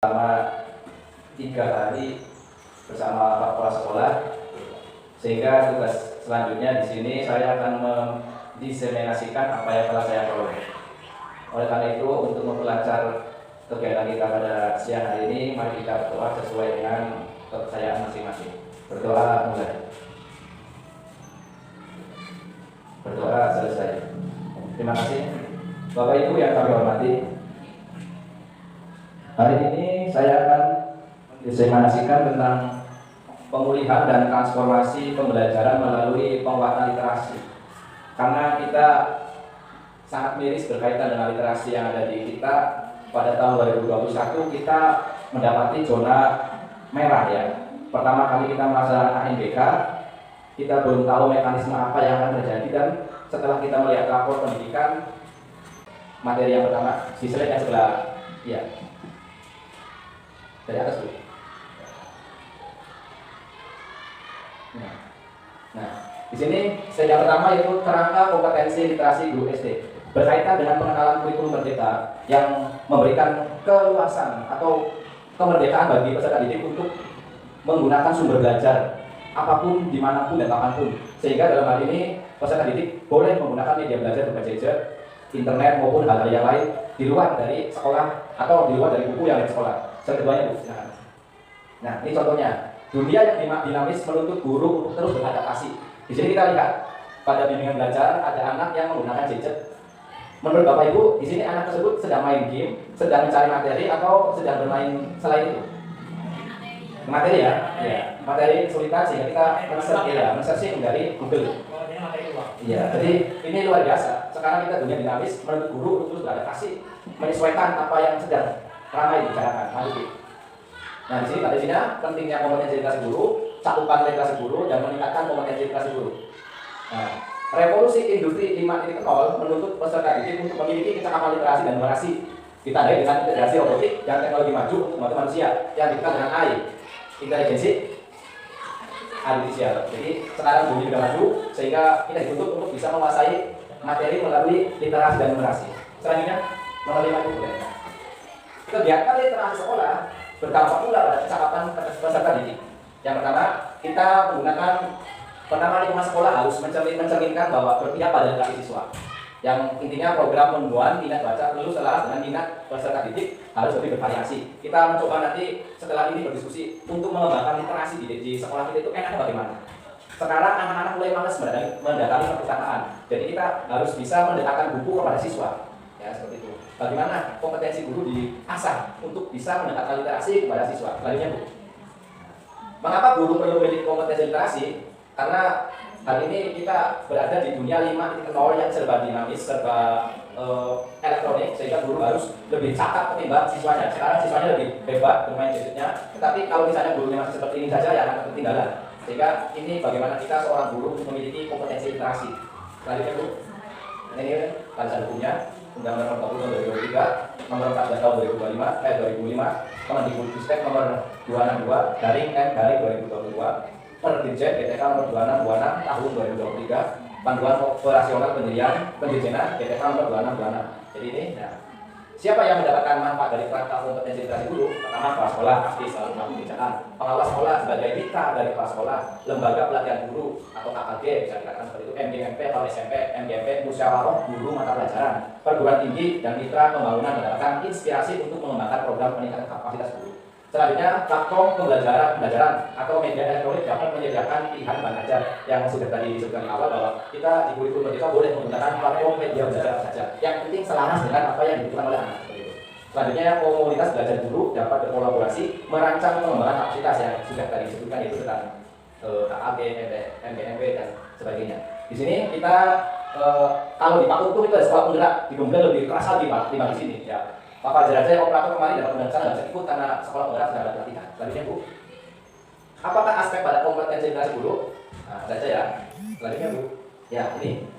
selama 3 hari bersama Pak Kepala Sekolah, sehingga tugas selanjutnya di sini saya akan mendiseminasikan apa yang telah saya peroleh. Oleh karena itu, untuk memperlancar kegiatan kita pada siang hari ini, mari kita berdoa sesuai dengan kepercayaan masing-masing. Berdoa mulai. Berdoa selesai. Terima kasih Bapak Ibu yang kami hormati. Hari ini saya akan mendiseminasikan tentang pemulihan dan transformasi pembelajaran melalui penguatan literasi. Karena kita sangat miris berkaitan dengan literasi yang ada di kita. Pada tahun 2021 kita mendapati zona merah ya. Pertama kali kita melaksanakan ANBK, kita belum tahu mekanisme apa yang akan terjadi, dan setelah kita melihat rapor pendidikan, materi yang pertama di slide yang sebelah ya. Dari atas dulu. Nah, di sini slide yang pertama yaitu kerangka kompetensi literasi guru SD, berkaitan dengan pengenalan kurikulum merdeka yang memberikan keluasan atau kemerdekaan bagi peserta didik untuk menggunakan sumber belajar apapun, dimanapun dan kapanpun, sehingga dalam hal ini peserta didik boleh menggunakan media belajar berbagai internet maupun hal-hal yang lain di luar dari sekolah atau di luar dari buku yang ada di sekolah. Keduanya Bu, silakan. Nah, ini contohnya. Dunia yang dinamis menuntut guru untuk terus beradaptasi. Di sini kita lihat pada bimbingan belajar ada anak yang menggunakan gadget. Menurut Bapak Ibu, di sini anak tersebut sedang main game, sedang mencari materi, atau sedang bermain selain itu? Materi ya? Ya, materi kesulitan sehingga kita men-searching dari Google. Iya, jadi ini luar biasa. Sekarang kita dunia dinamis menuntut guru untuk terus beradaptasi, menyesuaikan apa yang sedang ramai dibicarakan. Nah, di sini pada sini pentingnya kompetensi literasi guru, cakupan literasi guru, dan meningkatkan kompetensi literasi guru. Nah, revolusi industri 5.0 menuntut peserta didik untuk memiliki kecakapan literasi dan numerasi, ditandai dengan integrasi robotik dan teknologi maju untuk membantu manusia yang dikenal dengan AI, intelijensi artifisial. Jadi sekarang dunia sudah maju sehingga kita dituntut untuk bisa menguasai materi melalui literasi dan numerasi. Selanjutnya nomor 5 itu boleh. Kegiatan literasi sekolah berdampak pula pada kecakapan peserta didik. Yang pertama, kita menggunakan lingkungan sekolah harus mencerminkan bahwa berpihak pada literasi siswa. Yang intinya program pembuatan minat baca perlu selaras dengan minat peserta didik, harus lebih bervariasi. Kita mencoba nanti setelah ini berdiskusi untuk mengembangkan literasi di sekolah kita itu enaknya bagaimana. Sekarang anak-anak mulai malas mendatangi perpustakaan, jadi kita harus bisa mendekatkan buku kepada siswa. Ya, seperti itu. Bagaimana kompetensi guru diasah untuk bisa mendekatkan literasi kepada siswa. Selanjutnya Bu, mengapa guru perlu memiliki kompetensi literasi? Karena hari ini kita berada di dunia 5.0 yang serba dinamis, serba elektronik, sehingga guru harus lebih cakap ketimbang siswanya. Sekarang siswanya lebih hebat bermain gadgetnya, tetapi kalau misalnya gurunya masih seperti ini saja ya akan ketinggalan. Sehingga ini bagaimana kita seorang guru memiliki kompetensi literasi. Selanjutnya Bu, ini bacaan hukumnya Undang-Undang Nomor 40 Tahun 2003, Nomor 14 Tahun 2005, Kemendikbudristek Nomor 262 garing M garing 2022, Perdirjen GTK Nomor 2626 Tahun 2023, Panduan Operasional Pendirian Pendirjenan GTK Nomor 2626. Jadi ini, nah, siapa yang mendapatkan manfaat dari kerangka kompetensi literasi guru? Pertama, kepala sekolah pasti selalu melakukan kebijakan. Pengawas sekolah sebagai mitra dari kepala sekolah, lembaga pelatihan guru atau KKG bisa dikatakan seperti itu, MGMP kalau SMP, MGMP musyawarah guru mata pelajaran, perguruan tinggi dan mitra pembangunan mendapatkan inspirasi untuk mengembangkan program peningkatan kapasitas guru. Selanjutnya, platform pembelajaran atau media elektronik dapat menyediakan pilihan bahan ajar yang sudah tadi disebutkan di awal bahwa kita di kurikulum merdeka boleh menggunakan platform media belajar saja. Yang penting selaras dengan apa yang dibutuhkan oleh anak. Selanjutnya, komunitas belajar guru dapat berkolaborasi merancang pengembangan kapasitas yang sudah tadi disebutkan, itu tentang KAG, MGMP dan sebagainya. Di sini kita kalau di Pak Untung itu ada sekolah penggerak, di Gombe lebih keras lagi Pak di sini ya. Pak Fajar aja operator kemarin dapat undang nggak bisa ikut karena sekolah penggerak sudah ada pelatihan. Selanjutnya Bu, apakah aspek pada kompetensi literasi guru? Nah, saja ya. Selanjutnya Bu, ya ini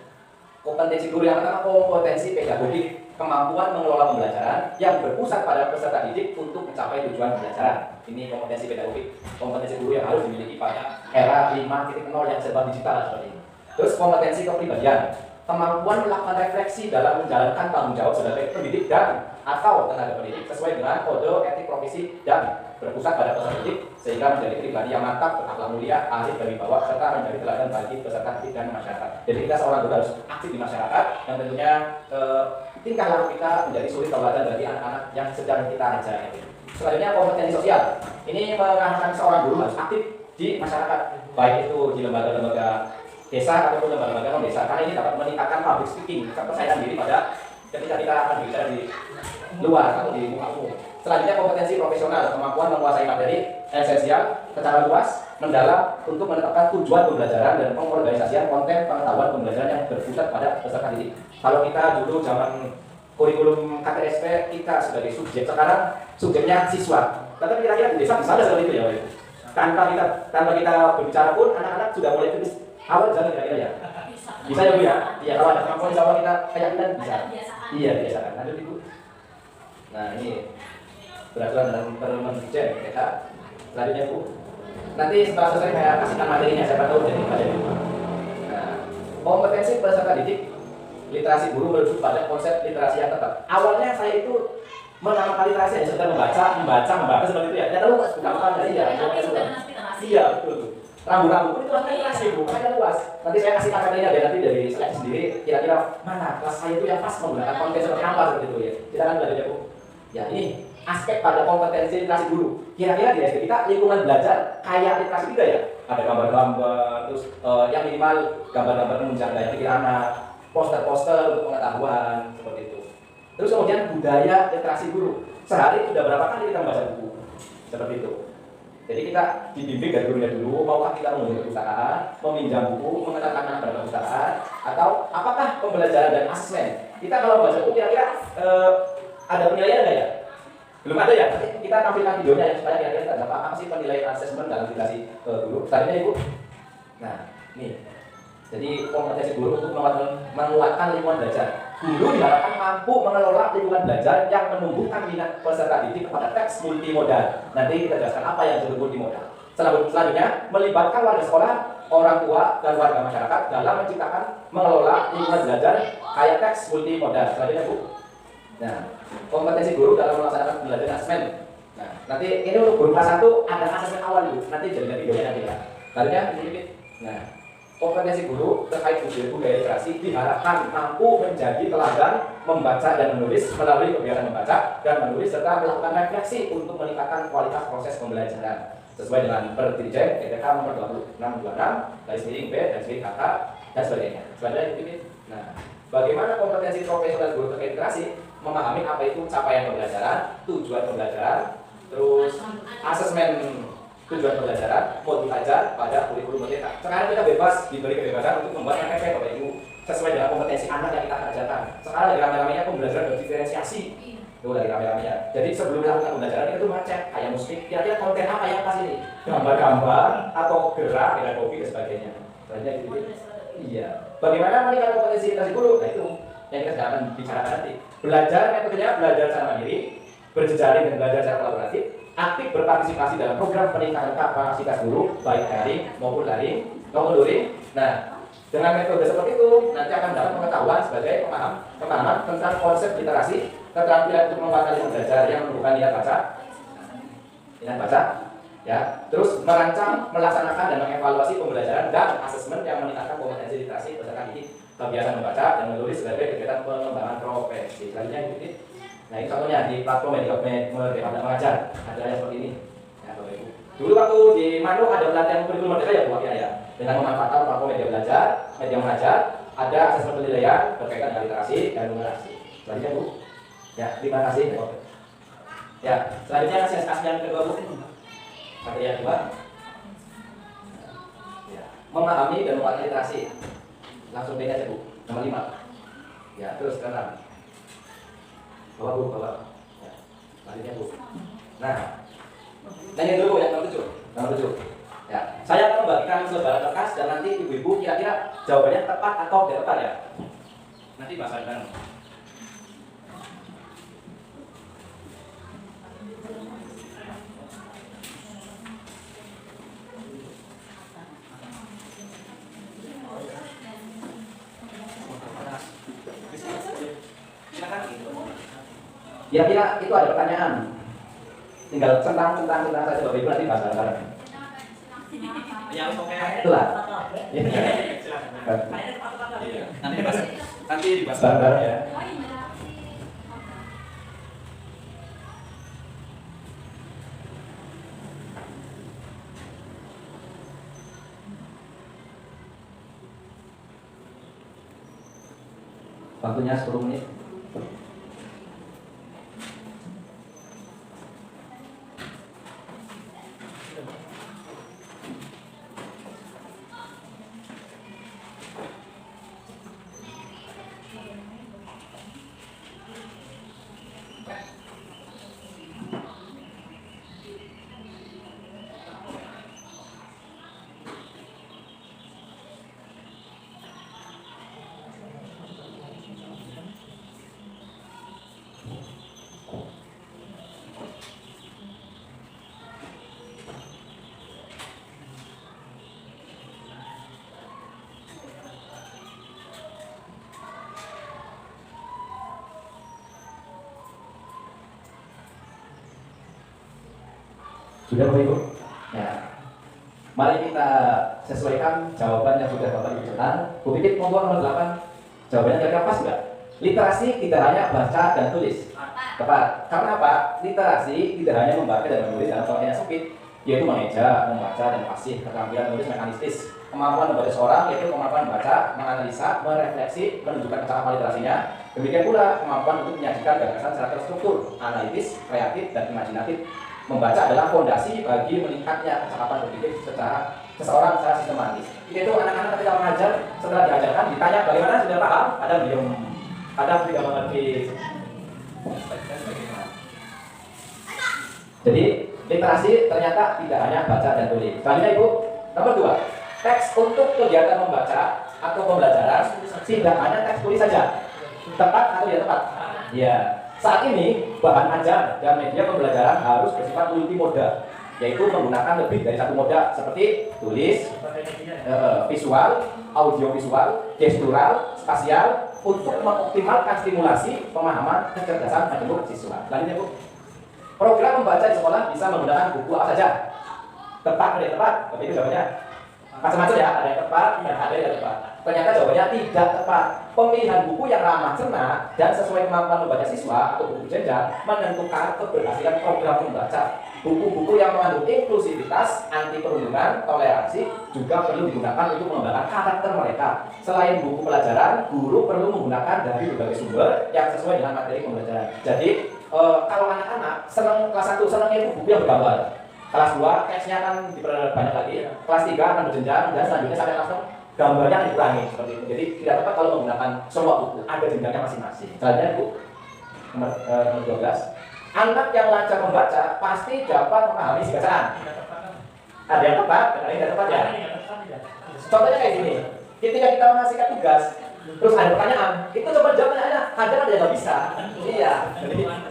kompetensi guru yang pertama, kompetensi pedagogik, kemampuan mengelola pembelajaran yang berpusat pada peserta didik untuk mencapai tujuan pembelajaran. Ini kompetensi pedagogik, kompetensi guru yang harus dimiliki pada era 5.0 yang serba digital seperti ini. Terus kompetensi kepribadian, kemampuan melakukan refleksi dalam menjalankan tanggung jawab sebagai pendidik dan atau tenaga pendidik sesuai dengan kode etik profesi dan berpusat pada peserta didik sehingga menjadi pribadi yang mantap, berakhlak mulia, arif dari bawah serta menjadi teladan bagi peserta didik dan masyarakat. Jadi kita seorang guru harus aktif di masyarakat dan tentunya tingkah laku kita menjadi suri tauladan bagi anak-anak yang sedang kita ajar. Selanjutnya kompetensi sosial. Ini mengarahkan seorang guru harus aktif di masyarakat, baik itu di lembaga-lembaga desa ataupun lembaga-lembaga non desa, karena ini dapat meningkatkan public speaking, kepercayaan diri pada ketika kita akan berbicara di luar atau di muka umum. Selanjutnya kompetensi profesional, kemampuan menguasai materi esensial secara luas, mendalam untuk menetapkan tujuan pembelajaran dan pengorganisasian konten pengetahuan pembelajaran yang berpusat pada peserta didik. Kalau kita dulu zaman kurikulum KTSP kita sebagai subjek, sekarang subjeknya siswa. Tapi kira-kira di desa bisa ada seperti itu ya, Pak? Tanpa kita berbicara pun anak-anak sudah mulai tulis awal jalan kira-kira ya. Bisa ya Bu ya? Iya, kalau ada kemampuan insya Allah kita keyakinan bisa. Iya, biasakan. Lanjut Ibu. Nah ini peraturan dalam Permendikjen ya. Selanjutnya Bu. Nanti setelah selesai saya kasihkan materinya, siapa tahu jadi baca dulu. Nah, kompetensi peserta didik literasi guru merujuk pada konsep literasi yang tepat. Awalnya saya itu menamakan literasi hanya sekedar membaca seperti itu ya. Tidak tahu mas, bukan dari ya. Iya betul. Rambu-rambu itu literasi Bu, makanya luas. Nanti saya kasih materinya biar nanti dari seleksi sendiri kira-kira mana kelas saya itu yang pas menggunakan konten seperti apa seperti itu ya. Kita akan belajar Bu. Ya ini aspek pada kompetensi literasi guru. Kira-kira di SD kita lingkungan belajar kayak literasi juga ya. Ada gambar-gambar, terus yang minimal gambar-gambar menunjang daya pikir anak, poster-poster untuk pengetahuan seperti itu. Terus kemudian budaya literasi guru. Sehari sudah berapa kali kita membaca buku seperti itu. Jadi kita dibimbing dari gurunya dulu, maukah kita mengunjungi perpustakaan, meminjam buku, mengenalkan anak pada perpustakaan, atau apakah pembelajaran dan asesmen. Kita kalau membaca buku kira-kira ada penilaian enggak ya? Belum ada ya? Nanti kita tampilkan videonya ya supaya kira-kira kita dapat apa sih penilaian asesmen dalam literasi guru. Selanjutnya Ibu. Nah, ini. Jadi kompetensi guru untuk menguatkan lingkungan belajar. Guru diharapkan mampu mengelola lingkungan belajar yang menumbuhkan minat peserta didik kepada teks multimodal. Nanti kita jelaskan apa yang disebut multimodal. Selanjutnya, melibatkan warga sekolah, orang tua, dan warga masyarakat dalam menciptakan, mengelola lingkungan belajar kayak teks multimodal. Selanjutnya Bu. Nah, kompetensi guru dalam melaksanakan pembelajaran asesmen. Nah, nanti ini untuk guru kelas 1 ada asesmen awal Bu. Nanti jadi videonya nanti ya. Selanjutnya sedikit. Nah, kompetensi guru terkait budaya literasi diharapkan mampu menjadi teladan membaca dan menulis melalui kegiatan membaca dan menulis serta melakukan refleksi untuk meningkatkan kualitas proses pembelajaran sesuai dengan Perdirjen PTK nomor 2626 B KK dan sebagainya. Selanjutnya nah, bagaimana kompetensi profesional guru terkait literasi? Memahami apa itu capaian pembelajaran, tujuan pembelajaran, terus asesmen tujuan pembelajaran, motif ajar pada kurikulum merdeka. Sekarang kita bebas, diberi kebebasan untuk membuat MPP Bapak Ibu sesuai dengan kompetensi anak yang kita ajarkan. Sekarang lagi rame-ramenya pembelajaran berdiferensiasi. Itu lagi rame-ramenya. Jadi sebelum melakukan pembelajaran kita tuh ngecek kayak musik, kira-kira konten apa yang pas ini? Gambar-gambar atau gerak dengan hobi dan sebagainya. Selanjutnya gitu. Iya. Bagaimana meningkatkan kompetensi literasi guru? Nah itu yang kita akan bicarakan nanti. Belajar metodenya belajar secara mandiri, berjejaring dan belajar secara kolaboratif. Aktif berpartisipasi dalam program peningkatan kapasitas guru baik daring maupun luring. Nah, dengan metode seperti itu nanti akan dapat pengetahuan sebagai pemahaman tentang konsep literasi, keterampilan untuk menguasai belajar yang menunjukkan minat baca, ya. Terus merancang, melaksanakan dan mengevaluasi pembelajaran dan asesmen yang meningkatkan kompetensi literasi peserta didik, kebiasaan membaca dan menulis sebagai kegiatan pengembangan profesi. Selanjutnya ikuti. Nah ini contohnya di platform Merdeka Mengajar ada yang seperti ini. Ya, Bapak Ibu. Dulu waktu di Manu ada pelatihan kurikulum merdeka ya Bu ya. Dengan memanfaatkan platform media mengajar, ada asesmen penilaian berkaitan dengan literasi dan numerasi. Selanjutnya Bu. Ya, terima kasih. Ya, selanjutnya asesmen yang kedua Bu. Materi yang kedua. Ya, memahami dan menguasai literasi. Langsung beda aja Bu. Nomor 5. Ya, terus ke 6. Bawa Bu, bawa. Ya. Selanjutnya Bu. Nah, nanya dulu yang nomor 7. Ya, saya akan membagikan selebaran kertas dan nanti ibu-ibu kira-kira jawabannya tepat atau tidak tepat ya. Nanti bahaskan. Kira-kira itu ada pertanyaan? Tinggal centang saja Bapak Ibu nanti bahas bareng. Yang oke. Itulah. Nanti dibahas bareng ya. Waktunya 10 menit. Sudah Bapak Ibu? Ya. Mari kita sesuaikan jawaban yang sudah Bapak Ibu cetak. Bu Pipit monggo nomor 8. Jawabannya kira-kira pas enggak? Literasi tidak hanya baca dan tulis. Tepat. Karena apa? Literasi tidak hanya membaca dan menulis dalam pengertian sempit, yaitu mengeja, membaca dan fasih, keterampilan menulis mekanistis. Kemampuan membaca seorang yaitu kemampuan membaca, menganalisa, merefleksi, menunjukkan kecakapan literasinya. Demikian pula kemampuan untuk menyajikan gagasan secara terstruktur, analitis, kreatif, dan imajinatif. Membaca adalah fondasi bagi meningkatnya kecakapan berpikir seseorang secara sistematis. Itu anak-anak ketika mengajar, setelah diajarkan ditanya bagaimana sudah paham, ada belum, ada tidak mengerti. Jadi literasi ternyata tidak hanya baca dan tulis. Selanjutnya Ibu, nomor 2, teks untuk kegiatan membaca atau pembelajaran tidak hanya teks tulis saja. Tepat atau tidak tepat? Ya. Saat ini, bahan ajar dan media pembelajaran harus bersifat multimoda, yaitu menggunakan lebih dari satu moda seperti tulis, visual, audiovisual, gestural, spasial untuk mengoptimalkan stimulasi, pemahaman, kecerdasan majemuk siswa. Selanjutnya Bu, program membaca di sekolah bisa menggunakan buku apa saja? Tepat atau tidak tepat? Tapi itu jawabannya macam-macam ya, ada yang tepat dan ada yang tidak tepat. Ternyata jawabannya tidak tepat. Pemilihan buku yang ramah cerna dan sesuai kemampuan membaca siswa atau buku jenjang menentukan keberhasilan program membaca. Buku-buku yang mengandung inklusivitas, anti perundungan, toleransi juga perlu digunakan untuk mengembangkan karakter mereka. Selain buku pelajaran, guru perlu menggunakan dari berbagai sumber yang sesuai dengan materi pembelajaran. Jadi kalau anak-anak senang kelas 1 senangnya itu buku yang bergambar. Kelas 2 teksnya akan diperbanyak lagi. Kelas 3 akan berjenjang dan selanjutnya sampai kelas 6 gambarnya dikurangi seperti itu. Jadi tidak tepat kalau menggunakan semua buku, ada jenjangnya masing-masing. Selanjutnya Bu, nomor 12. Anak yang lancar membaca pasti dapat memahami isi bacaan. Ada yang tepat, ada yang tidak tepat ya. Contohnya kayak gini, ketika kita mengasihkan tugas, terus ada pertanyaan, itu coba jawab pertanyaannya, kadang ada yang nggak bisa. Iya,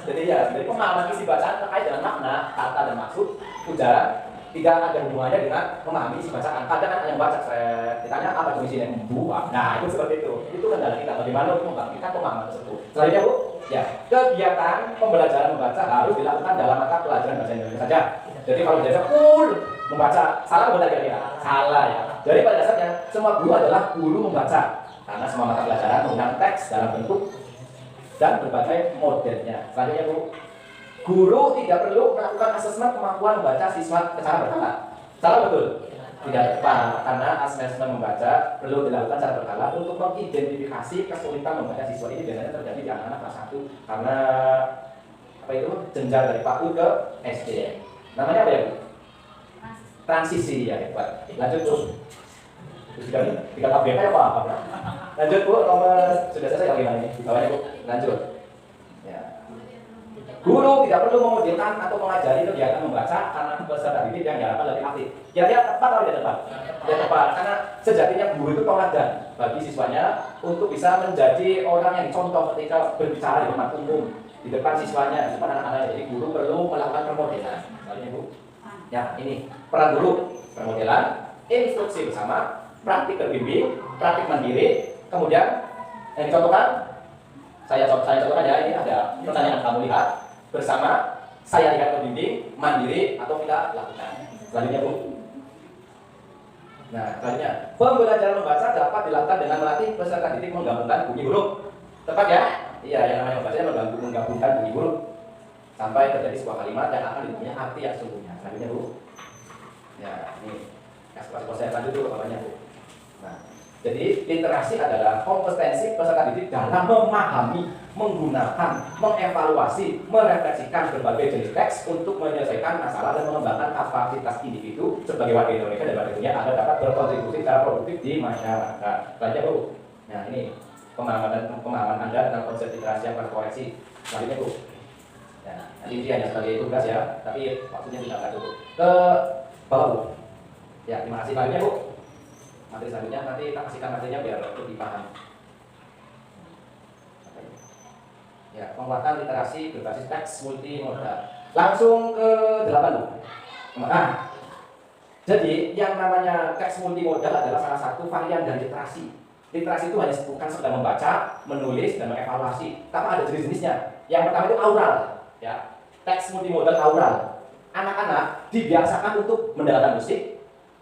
jadi pemahaman isi bacaan terkait dengan makna, kata dan maksud, ujaran tidak ada hubungannya dengan memahami isi bacaan. Kadang ada yang baca, saya ditanya apa tuh isinya, buah. Nah itu seperti itu. Itu kendala kita bagaimana untuk membangkitkan pemahaman tersebut. Selanjutnya Bu, ya kegiatan pembelajaran membaca harus dilakukan dalam mata pelajaran bahasa Indonesia saja. Jadi kalau belajar full membaca, salah benar kira-kira? Salah ya. Jadi pada dasarnya semua guru adalah guru membaca. Karena semua mata pelajaran menggunakan teks dalam bentuk dan berbagai modelnya. Selanjutnya Bu, guru tidak perlu melakukan asesmen kemampuan membaca siswa secara berkala. Salah betul? Tidak tepat, karena asesmen membaca perlu dilakukan secara berkala untuk mengidentifikasi kesulitan membaca siswa. Ini biasanya terjadi di anak-anak kelas 1 karena apa itu jenjang dari PAUD ke SD. Namanya apa ya Bu? Transisi ya hebat. Lanjut Bu. Tiga tabel apa? Lanjut Bu, nomor sudah selesai bagaimana ini? Bawahnya Bu, lanjut. Ya. Guru tidak perlu memodelkan atau mengajari kegiatan membaca karena peserta didik yang diharapkan lebih aktif. Kira-kira tepat atau tidak tepat? Tidak tepat, karena sejatinya guru itu teladan bagi siswanya untuk bisa menjadi orang yang dicontoh ketika berbicara di depan umum, di depan siswanya, di depan anak-anaknya. Jadi guru perlu melakukan pemodelan. Soalnya Bu, ya ini peran guru, pemodelan, instruksi bersama, praktik berbimbing, praktik mandiri, kemudian yang dicontohkan Saya contohkan ya, ini ada pertanyaan kamu lihat bersama, saya lihat ke dinding, mandiri atau kita lakukan. Selanjutnya Bu. Nah, selanjutnya pembelajaran membaca dapat dilakukan dengan melatih peserta didik menggabungkan bunyi huruf. Tepat ya? Iya, yang namanya membaca menggabungkan bunyi huruf sampai terjadi sebuah kalimat yang akan dipunya arti yang sesungguhnya. Selanjutnya Bu. Ya, ini ekspresi saya lanjut dulu bapaknya Bu. Nah, jadi literasi adalah kompetensi peserta didik dalam memahami, menggunakan, mengevaluasi, merefleksikan berbagai jenis teks untuk menyelesaikan masalah dan mengembangkan kapasitas individu sebagai warga Indonesia dan warga dunia agar dapat berkontribusi secara produktif di masyarakat. Selanjutnya Bu. Nah, ini pemahaman Anda tentang konsep literasi yang terkoreksi. Selanjutnya Bu. Ya, nanti ini hanya sebagai tugas ya, tapi waktunya tidak akan cukup. Ke bawah Bu. Ya, terima kasih banyak Bu. Materi selanjutnya nanti tak kasihkan materinya biar lebih paham. Ya, penguatan literasi berbasis teks multimodal. Langsung ke 8 Bu. Nah, jadi yang namanya teks multimodal adalah salah satu varian dari literasi. Literasi itu hanya bukan sekedar membaca, menulis, dan mengevaluasi, tapi ada jenis-jenisnya. Yang pertama itu aural, ya. Teks multimodal aural. Anak-anak dibiasakan untuk mendengarkan musik,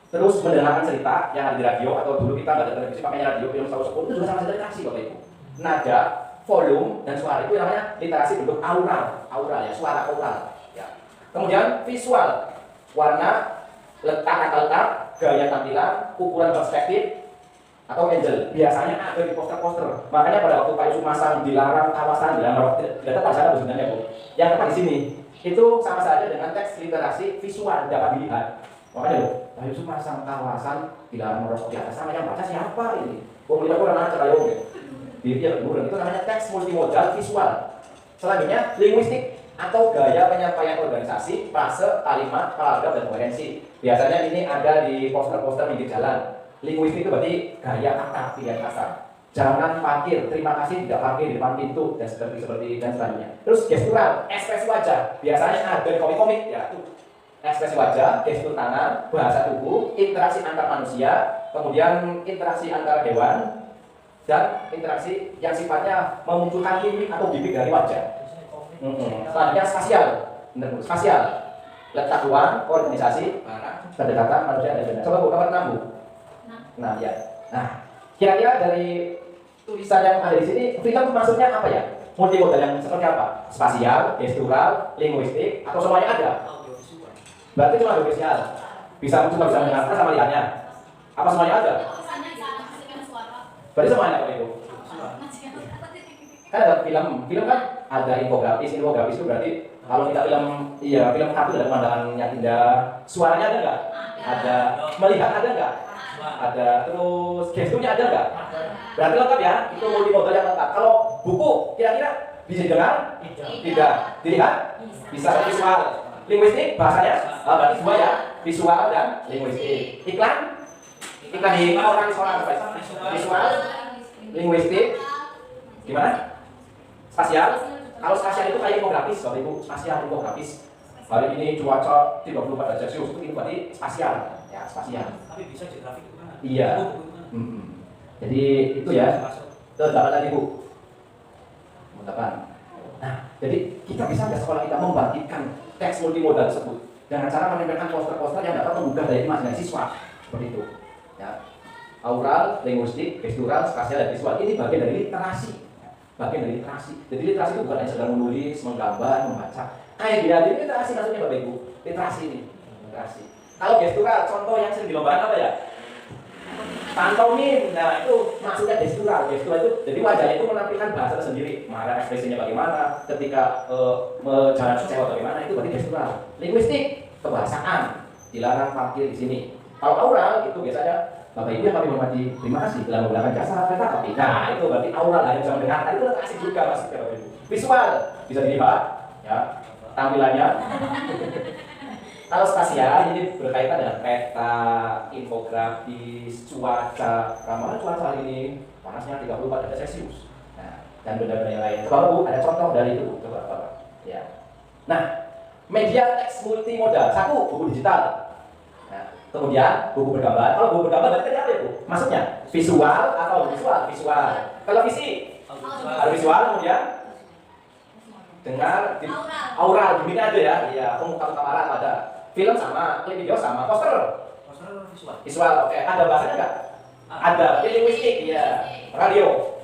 terus mendengarkan cerita yang ada di radio, atau dulu kita nggak ada televisi pakainya radio, film itu juga sama saja literasi Bapak Ibu. Nada, volume, dan suara itu namanya literasi bentuk aural, ya, suara aural. Ya. Kemudian visual, warna, letak, gaya tampilan, ukuran perspektif, atau angle. Biasanya ada di poster-poster. Makanya pada waktu Pak Yusuf masang dilarang kawasan, dilarang tidak tepat sana sebenarnya Bu. Yang tepat di sini itu sama saja dengan teks literasi visual dapat dilihat. Makanya loh, Pak Yusuf masang kawasan dilarang merosot di atas sana, yang baca siapa ini? Lihat orang anak cerayong ya. Dia kemudian itu namanya teks multimodal visual. Selanjutnya linguistik atau gaya penyampaian organisasi, frase, kalimat, paragraf, dan koherensi. Biasanya ini ada di poster-poster pinggir jalan. Linguistik itu berarti gaya kata, pilihan kata. Jangan parkir, terima kasih tidak parkir di depan pintu, dan seperti dan selanjutnya. Terus gestural, ekspresi wajah. Biasanya ada di komik-komik ya. Ekspresi wajah, gestur tangan, bahasa tubuh, interaksi antar manusia, kemudian interaksi antar hewan, dan interaksi yang sifatnya memunculkan mimik atau gimmick dari wajah. Selanjutnya spasial, spasial, letak ruang, organisasi, pendekatan manusia dan benda. Coba buka nomor 6 Bu. Nah ya, nah kira-kira dari tulisan yang ada di sini, film maksudnya apa ya? Multimodal yang seperti apa? Spasial, gestural, linguistik, atau semuanya ada? Berarti cuma audiovisual. Cuma bisa mendengarkan sama lihatnya. Apa semuanya ada? Berarti semuanya apa itu? Kan ada film kan ada infografis itu berarti kalau kita film kartun ada pemandangannya indah, suaranya ada nggak? Ada, melihat ada nggak? Ada, terus gesturnya ada nggak? Berarti lengkap ya, itu multimodal yang lengkap. Kalau buku kira-kira bisa didengar? Tidak. Dilihat? Bisa. Visual. Linguistik bahasanya? Berarti dua ya, visual dan linguistik. Iklan di orang visual, linguistik, gimana? Spasial. Kalau spasial itu kayak infografis, Bapak Ibu, spasial infografis. Hari ini cuaca 34 derajat Celcius itu berarti spasial, ya spasial. Tapi bisa geografik gimana? Iya. Jadi itu ya. Terus dapat lagi Bu. Teman-teman. Nah, jadi kita bisa nggak sekolah kita membangkitkan teks multimodal tersebut dengan cara menempelkan poster-poster yang dapat menggugah daya imajinasi siswa seperti itu. Ya. Aural, linguistik, gestural, spasial, dan visual ini bagian dari literasi. Bagian dari literasi. Jadi literasi itu bukan hanya sekedar menulis, menggambar, membaca. Kayak gini aja ini literasi maksudnya Bapak Ibu. Literasi ini. Literasi. Kalau gestural, contoh yang sering dilombakan apa ya? Pantomim. Nah itu maksudnya gestural. Gestural itu jadi wajahnya itu menampilkan bahasa sendiri. Marah ekspresinya bagaimana, ketika jalan kecewa bagaimana, itu berarti gestural. Linguistik, kebahasaan, dilarang parkir di sini. Kalau aural itu biasanya Bapak Ibu yang kami hormati, terima kasih telah menggunakan jasa kereta api. Nah itu berarti aural yang bisa mendengarkan, itu asik juga maksudnya Bapak Ibu. Visual bisa dilihat, ya tampilannya. Kalau spasial ini berkaitan dengan peta, infografis, cuaca. Ramalan cuaca hari ini panasnya 34 derajat Celcius. Nah, dan benda-benda yang lain. Coba Bu, ada contoh dari itu. Coba Bapak. Ya. Nah, media teks multimodal. Satu, buku digital. Nah, kemudian buku bergambar. Kalau buku bergambar berarti apa ya Bu? Maksudnya visual atau visual? Visual. Televisi, Audiovisual, kemudian dengar, aural, gini aja ya. Iya, aku muka kamera ada. Film sama, klip video sama, poster visual, oke. Ada bahasanya nggak? Ada, linguistik, iya. Radio,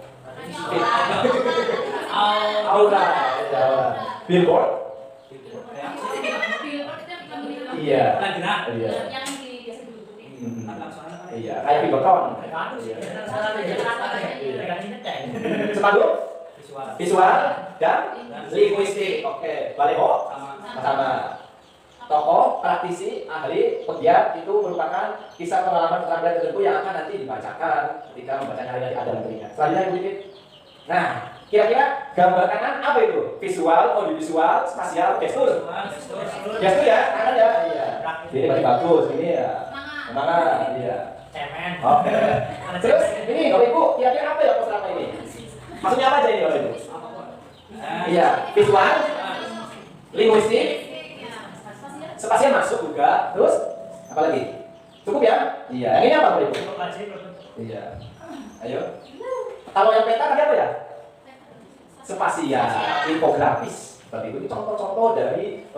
aura, billboard, iya, iya, iya, kayak billboard, sepanduk, visual, dan linguistik, oke. Baleho, sama. Tokoh, praktisi, ahli, pegiat itu merupakan kisah pengalaman keterampilan tertentu yang akan nanti dibacakan ketika membacanya hari nanti ada materinya. Selanjutnya sedikit. Nah, kira-kira gambar kanan apa itu? Visual, audiovisual, spasial, gestur. Gestur ya, kanan ya. Iya. Ini berarti bagus. Ini ya. Mana? Iya. Oke. Terus ini kalau ibu, kira-kira apa ya poster apa ini? Maksudnya apa aja ini kalau ibu? Iya, visual, linguistik. Spasial masuk juga, terus apa lagi? Cukup ya? Iya. Yang ini apa Ibu? Iya. Ayo. Kalau yang peta tadi apa ya? Spasial, infografis. Seperti itu contoh-contoh dari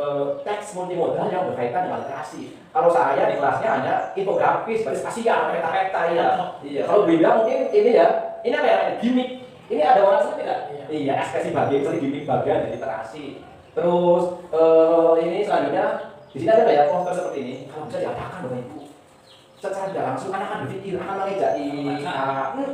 teks multimodal yang berkaitan dengan literasi. Kalau saya di kelasnya hanya infografis, berarti spasial, peta-peta ya. Iya. Kalau beda mungkin ini ya. Ini apa ya? Gimmick. Ini ada warna seperti tidak? Iya. Ekspresi bagian, jadi gimmick bagian dari literasi. Terus ini selanjutnya. Di sini ada banyak poster seperti ini. Kalau bisa diadakan Bapak Ibu, secara tidak langsung anak akan berpikir, akan mengejaki,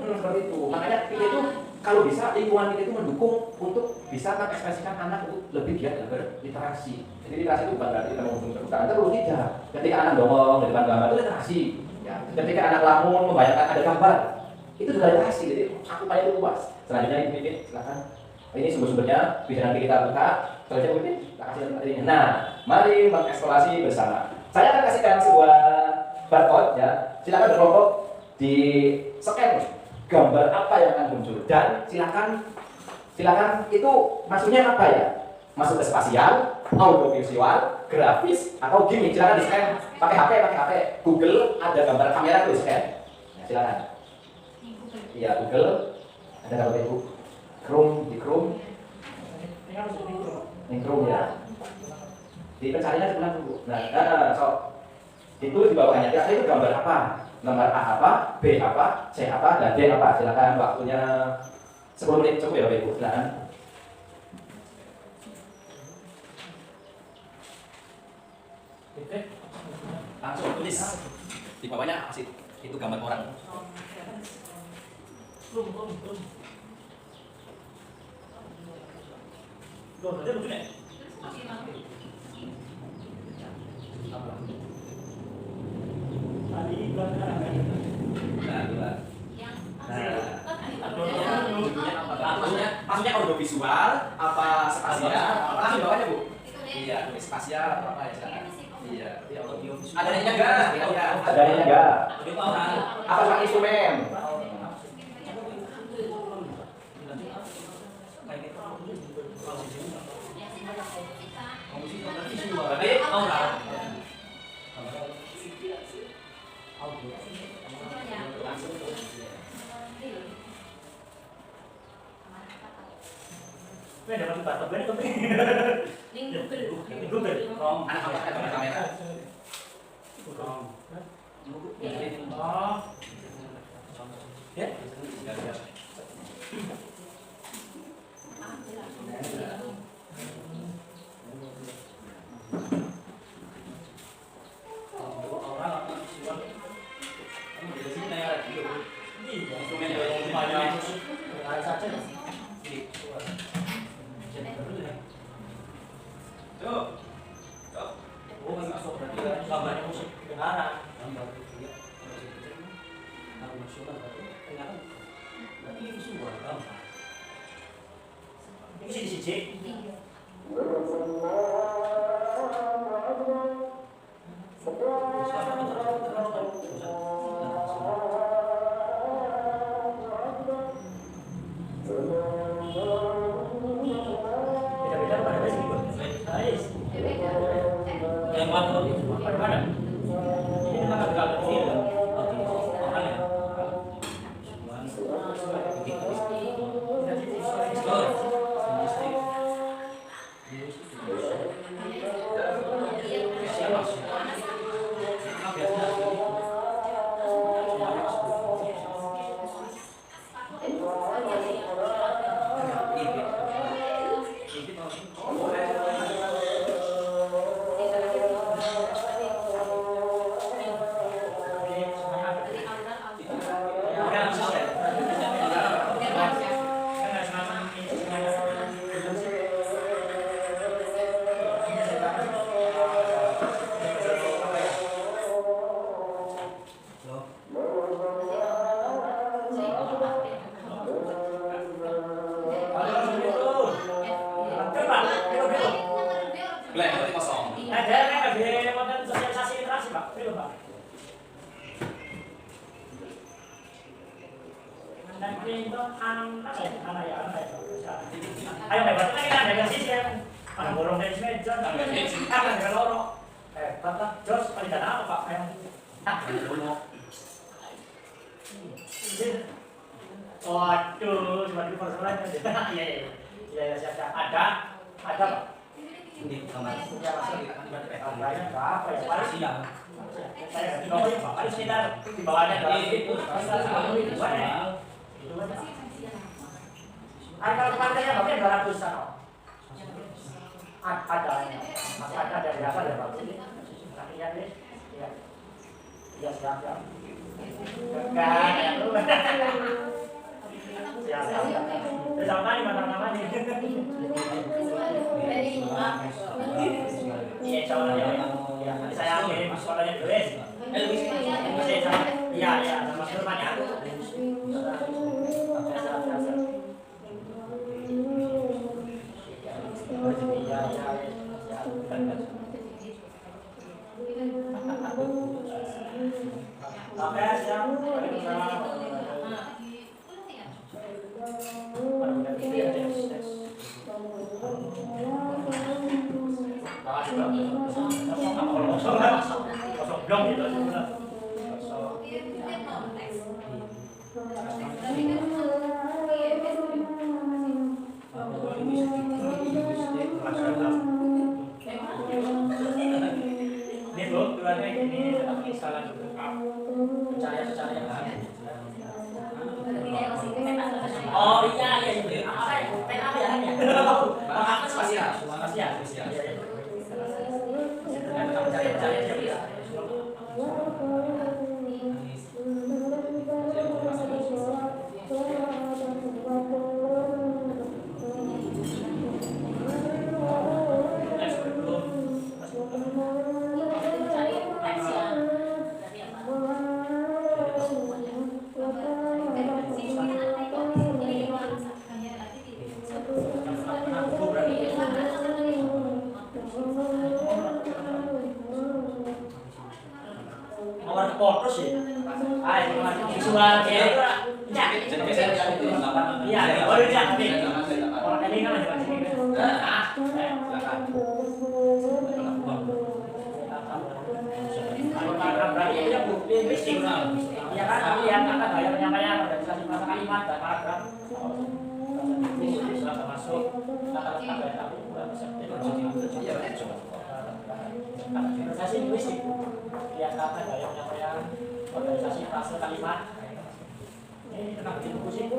seperti itu. Makanya kita itu kalau bisa lingkungan kita itu mendukung untuk bisa mengekspresikan anak untuk lebih giat berliterasi. Jadi literasi itu bukan berarti kita mengusung perpustakaan terus, tidak. Ketika anak dongeng di depan gambar itu literasi. Ya. Ketika anak lamun membayangkan ada gambar, itu juga literasi. Jadi cakupannya itu luas. Selanjutnya Ibu Pipit, silakan. Ini sumber-sumbernya bisa nanti kita buka. Selanjutnya Pipit, kita kasih materinya. Nah, mari mengeksplorasi bersama. Saya akan kasihkan sebuah barcode ya. Silakan berkelompok di scan gambar apa yang akan muncul dan silakan itu maksudnya apa ya? Masuk ke spasial, audiovisual, grafis atau gimmick. Silakan di scan pakai HP, Google ada gambar kamera tuh scan. Nah, silakan. Iya, Google ada gambar Ibu. Chrome. Ini Chrome ya. Di pencariannya sebelah dulu. Nah, itu di bawahnya. Kira-kira itu gambar apa? Gambar A apa, B apa, C apa, dan D apa? Silakan, waktunya 10 menit cukup ya Bapak Ibu. Silakan. Langsung tulis. Di bawahnya kasih itu gambar orang. Maksudnya audiovisual, apa spasial, apa di bawahnya Bu? Iya, spasial atau apa ya silakan. Iya, audiovisual. Ada nanya enggak? Ada nanya enggak? Apa pakai instrumen? Berarti aural. Dapat dibatok gue nih Google. Anak kamera. Ya. Ayo hebat lagi kan dengan sisi kan. Mana borong dari meja, kan dengan loro. Tata Jos paling apa Pak? Waduh, cuma di persoalannya. Iya, siap. Ada Pak. Di kamar. Ya, harganya berapa ya? Paling siang. Saya di bawahnya Pak. Paling sekitar di bawahnya itu. Itu kan. Kalau partainya Bapak 200-an. Ada. Masih ada dari apa ya Pak? Iya deh. Iya siap. Enggak, ya lu. Siap. Terus sama nih mana nih? Iya, soalnya ya. Nanti saya kirim soalnya dulu. Iya, sama Surman ya. Oh iya. Foto sih. Visual kayak itu. Iya, baru dia tapi orang ini kan lagi sini. Berarti dia bukti bising. Ya kan, tapi yang akan gaya penyampaian organisasi bahasa kalimat dan paragraf. Ini sudah termasuk kata-kata gaya tapi bukan organisasi linguistik. Lihat kata gaya penyampaian organisasi frase kalimat. Ini tentang bikin buku sih.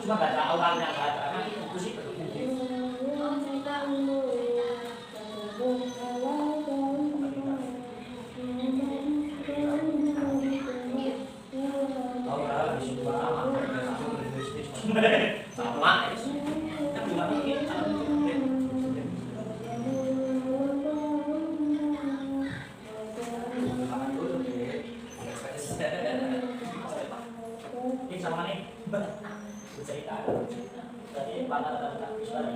Cuma baca awalnya baca itu sih. Sama ini sama nih. Cerita dari mana ada suara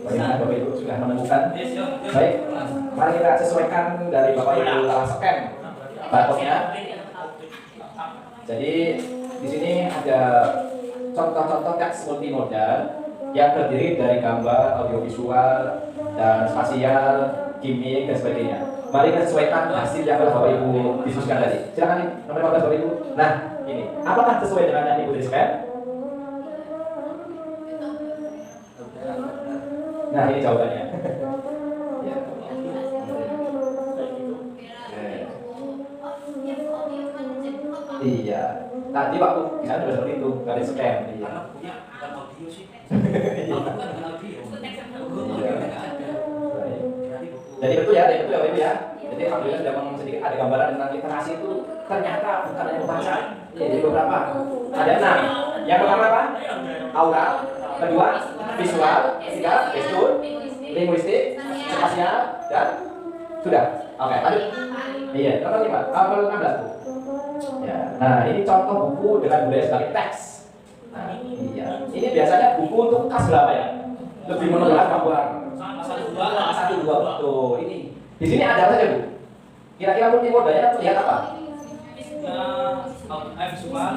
Bagaimana Bapak Ibu sudah menemukan? Baik, mari kita sesuaikan dari Bapak Ibu dalam scan barcode-nya. Jadi di sini ada contoh-contoh teks multimodal yang terdiri dari gambar, audiovisual, dan spasial, gimmick, dan sebagainya. Mari kita sesuaikan hasil yang telah Bapak Ibu diskusikan tadi. Silakan nih, nomor 15 Bapak Ibu. Nah, ini, apakah sesuai dengan yang Ibu diskusikan? Nah, ini jawabannya. Ya. Iya. Tadi waktu di sana juga seperti itu, garis scan. Iya. Karena punya bukan audio sih. Iya. Bukan audio. Jadi betul ya, Bapak Ibu ya. Jadi alhamdulillah sudah sedikit ada gambaran tentang literasi itu ternyata bukan hanya membaca. Jadi beberapa. Ada 6. Yang pertama apa? Aura. Kedua, visual. Ketiga, gestur. Linguistik. Spasial. Dan sudah. Oke, lanjut. Iya, nomor 5. Nomor 16 Bu. Ya. Nah, ini contoh buku dengan budaya sebagai teks. Nah, iya. Ini biasanya buku untuk kelas berapa ya? Lebih menonjolkan gambar. Satu dua betul. Ini di sini ada apa saja Bu? Kira-kira multimodalnya terlihat apa? Visual.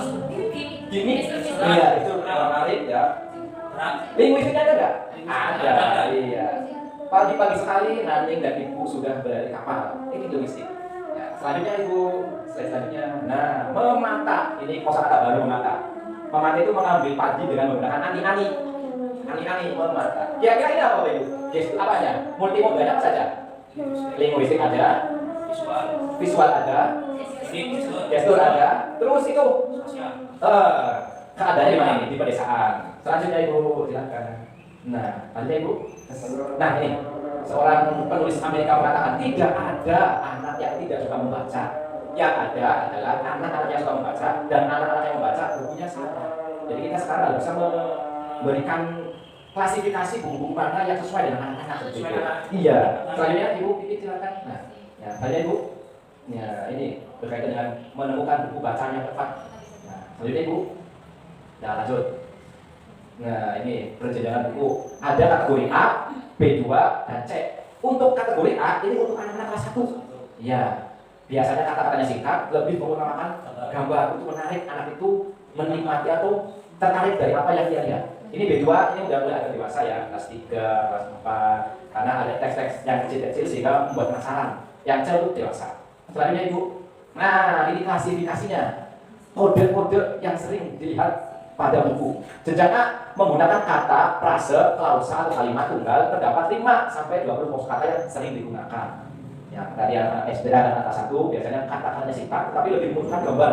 Gini, iya itu menarik ya. Linguistiknya ada nggak? Ada, iya. Pagi-pagi sekali Naning dan Ibu sudah berada di kapal. Ini linguistik. Ya, selanjutnya Ibu, selanjutnya. Nah, memata. Ini kosakata baru memata. Memata itu mengambil padi dengan menggunakan ani-ani. Ani-ani memata. Kira-kira ini apa Ibu? Gestur apanya? Multimodalnya apa saja? Linguistik ada, visual ada, gestur ada. Terus itu keadaannya di mana ini? Di pedesaan. Selanjutnya Ibu silakan. Nah, lanjutnya Ibu. Nah ini seorang penulis Amerika mengatakan tidak ada anak yang tidak suka membaca. Yang ada adalah anak-anak yang suka membaca dan anak-anak yang membaca bukunya sama. Jadi kita sekarang harus bisa memberikan klasifikasi buku-buku mana yang sesuai dengan anak-anak seperti itu. Iya. Selanjutnya Ibu Pipit silakan. Nah, ya, selanjutnya Ibu. Ya, ini berkaitan dengan menemukan buku bacaan yang tepat. Nah, selanjutnya Ibu. Nah, lanjut. Nah, ini perjalanan buku. Ada kategori A, B2, dan C. Untuk kategori A, ini untuk anak-anak kelas 1. Ya, biasanya kata-katanya singkat, lebih mengutamakan gambar untuk menarik anak itu menikmati atau tertarik dari apa yang dia lihat. Ini B2, ini udah mulai agak dewasa ya, kelas 3, kelas 4. Karena ada teks-teks yang kecil-kecil sehingga membuat penasaran. Yang C itu dewasa. Selanjutnya Ibu. Nah, ini klasifikasinya. Kode-kode yang sering dilihat pada buku. Jenjang A menggunakan kata, frase, klausa, atau kalimat tunggal terdapat 5 sampai 20 kosakata yang sering digunakan. Ya, dari anak SD dan anak 1 biasanya kata-katanya singkat, tapi lebih menggunakan gambar.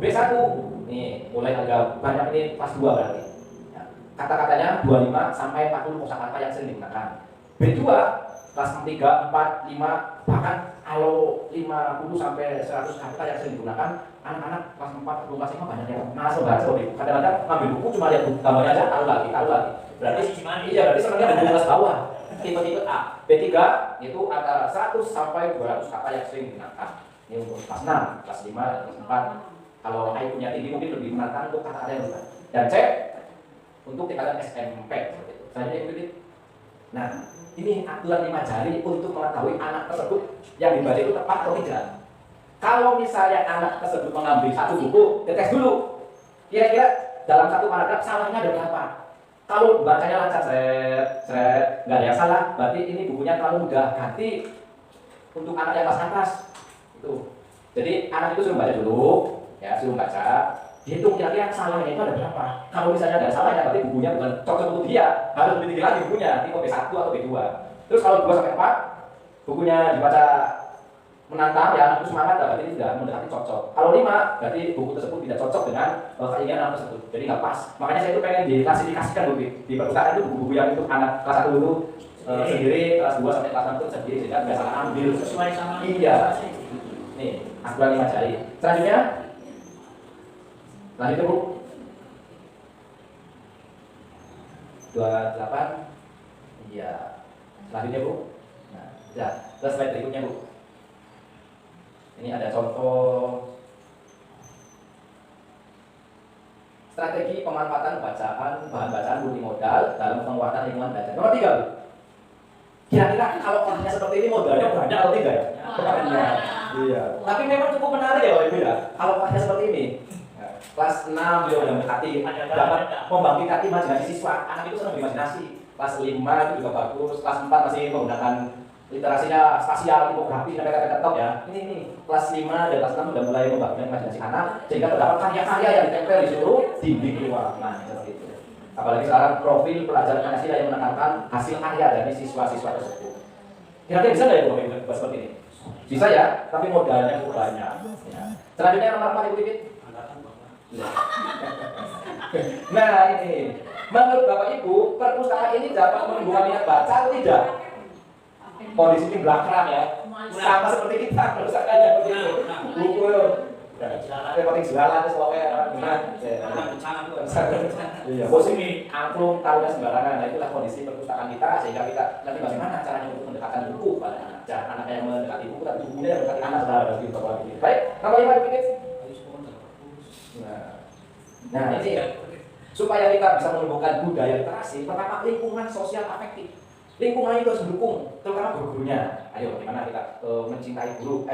B1, nih mulai agak banyak ini kelas 2 berarti. Ya, kata-katanya 25 sampai 40 kosakata yang sering digunakan. B2 kelas 3, 4, 5 bahkan kalau 50 sampai 100 kata yang sering digunakan. Anak-anak kelas 4 atau kelas 5 banyak yang malas membaca. Kadang-kadang ngambil buku cuma lihat gambarnya aja, taruh lagi. Berarti iya, berarti sebenarnya ada kelas bawah. Tipe-tipe A. B3 itu antara 100 sampai 200 kata yang sering digunakan. Ini untuk kelas 6, kelas 5, dan kelas 4. Kalau IQ-nya tinggi mungkin lebih menantang untuk kata-kata yang besar. Dan C untuk tingkatan SMP seperti itu. Selanjutnya itu. Nah, ini aturan 5 jari untuk mengetahui anak tersebut yang dibaca itu tepat atau tidak. Kalau misalnya anak tersebut mengambil satu buku, dites dulu. Kira-kira dalam satu paragraf salahnya ada berapa? Kalau bacanya lancar, nggak ada yang salah, berarti ini bukunya terlalu mudah. Ganti untuk anak yang kelas atas. Itu. Jadi anak itu suruh baca dulu, ya suruh baca. Dihitung kira-kira salahnya itu ada berapa. Kalau misalnya ada salahnya, berarti bukunya bukan cocok untuk dia. Harus lebih tinggi lagi bukunya, tipe B1 atau B2. Terus kalau 2 sampai 4, bukunya dibaca menantang, ya anak itu semangat, berarti tidak mendekati cocok. Kalau 5, berarti buku tersebut tidak cocok dengan keinginan anak tersebut, jadi nggak pas. Makanya saya itu pengen diklasifikasikan dulu di perpustakaan itu buku-buku yang untuk anak kelas 1 dulu sendiri, kelas 2 sampai kelas 6 itu sendiri, sehingga biasa ambil sesuai sama. Iya. Nih, aturan 5 jari. Selanjutnya Bu. 28. Iya. Selanjutnya Bu. Nah, ya, terus slide berikutnya Bu. Ini ada contoh strategi pemanfaatan bahan bacaan multimodal dalam penguatan lingkungan belajar. Nomor 3, Bu. Kira-kira kalau contohnya seperti ini modalnya banyak atau tidak ya? Banyak. Iya. Tapi memang cukup menarik ya Bapak Ibu ya. Kalau contohnya seperti ini. Nah, Kelas 6 beliau sudah mendekati dapat membangkitkan imajinasi siswa. Anak itu senang berimajinasi. Kelas 5 itu juga bagus. Kelas 4 masih menggunakan literasinya spasial, tipografi, dan laptop ya. Ini kelas 5 dan kelas 6 sudah mulai membangun imajinasi anak, sehingga terdapat karya-karya yang ditempel di seluruh dinding luar. Nah, seperti itu. Apalagi sekarang profil pelajaran Pancasila yang menekankan hasil karya dari siswa-siswa tersebut. Kira-kira bisa nggak ya buat seperti ini? Bisa ya, tapi modalnya cukup banyak. Ya. Selanjutnya nomor 4 Ibu Titit. Nah ini, menurut Bapak Ibu, perpustakaan ini dapat menumbuhkan minat baca atau tidak? Kondisi ini belakang ya, sama seperti kita perpustakaannya begitu. Buku, penting segala terus pokoknya gimana? Iya, bos ini angklung taruhnya sembarangan. Nah itulah kondisi perpustakaan kita, sehingga kita nanti bagaimana caranya untuk mendekatkan buku pada anak. Jangan anak yang mendekati buku, tapi bukunya yang mendekati anak saudara gitu. Baik, nama lima dipikir. Nah ini supaya kita bisa menumbuhkan budaya literasi, pertama lingkungan sosial afektif. Lingkungan itu harus mendukung, terutama guru-gurunya. Ayo, gimana kita mencintai guru,